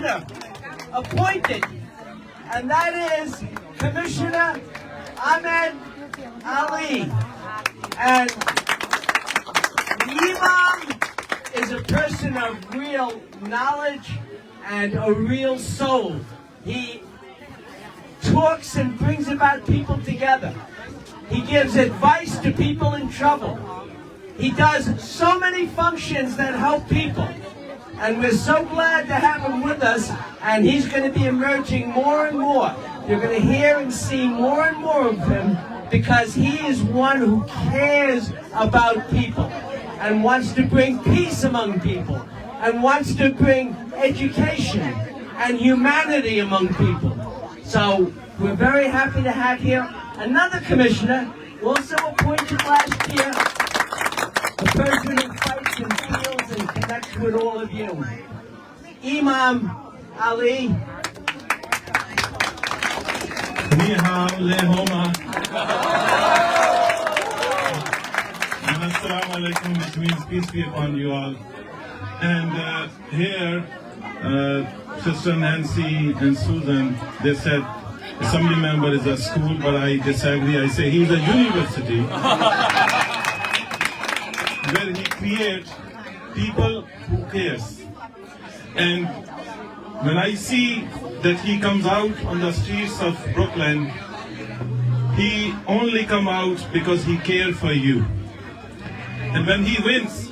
commissioner appointed, and that is Commissioner Ameen Ali. And the Imam is a person of real knowledge and a real soul. He talks and brings about people together. He gives advice to people in trouble. He does so many functions that help people. And we're so glad to have him with us, and he's going to be emerging more and more. You're going to hear and see more and more of him because he is one who cares about people and wants to bring peace among people and wants to bring education and humanity among people. So we're very happy to have here another commissioner, also appointed last year, a person who fights and feels and connects with all of you. Imam Ali. Assalamu alaikum, which means peace be upon you all. And here, Sister Nancy and Susan, they said assembly member is a school, but I disagree. I say he's a university where he creates people who cares. And when I see that he comes out on the streets of Brooklyn, he only come out because he cares for you. And when he wins,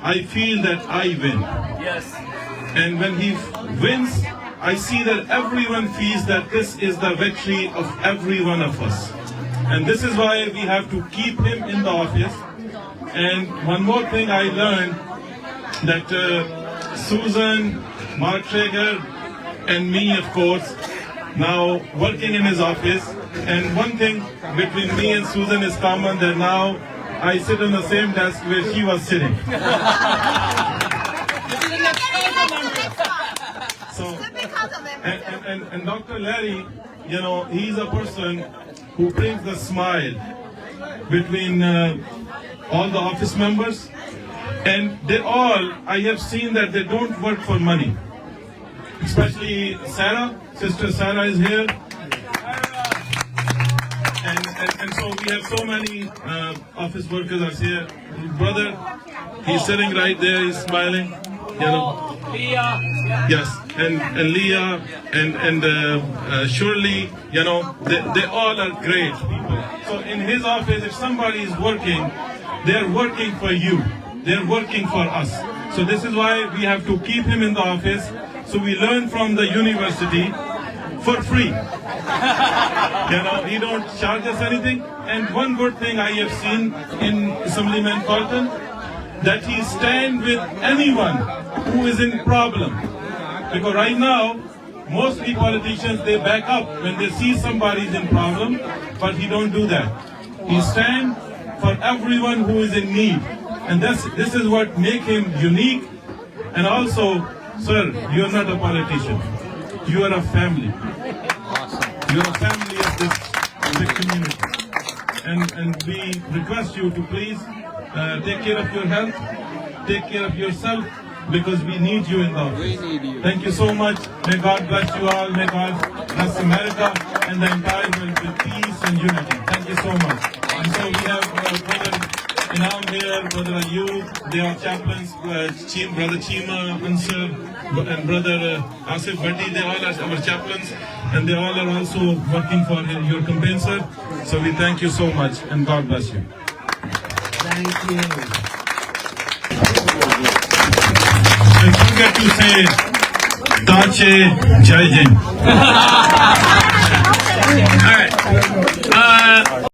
I feel that I win. Yes. And when he wins, I see that everyone feels that this is the victory of every one of us. And this is why we have to keep him in the office. And one more thing I learned, that Susan, Mark Traeger, and me, of course, now working in his office. And one thing between me and Susan is common, that now I sit on the same desk where she was sitting. So, and Dr. Larry, you know, he's a person who brings the smile between all the office members. And they all, I have seen that they don't work for money. Especially Sarah, Sister Sarah is here. And so we have so many office workers are here. Brother, he's sitting right there, he's smiling. You know. Leah. Yes, and Leah and Shirley, you know, they all are great people. So in his office, if somebody is working, they're working for you. They're working for us. So this is why we have to keep him in the office. So we learn from the university for free. You know, he don't charge us anything. And one good thing I have seen in Assemblyman Colton, that he stand with anyone who is in problem. Because right now, mostly politicians, they back up when they see somebody is in problem, but he don't do that. He stand for everyone who is in need. And this is what makes him unique. And also, sir, you are not a politician. You are a family. You are a family of this community. And we request you to please take care of your health, take care of yourself, because we need you in the office. We need you. Thank you so much. May God bless you all. May God bless America and the entire world with peace and unity. Thank you so much. And so we have Brother Inam here, Brother Ayub, they are chaplains, Brother Chima, Ansar, and Brother Asif Bhatti, they all are our chaplains, and they all are also working for your campaign, sir. So we thank you so much, and God bless you. Thank you. And forget to say, Dache Jai Jin. All right.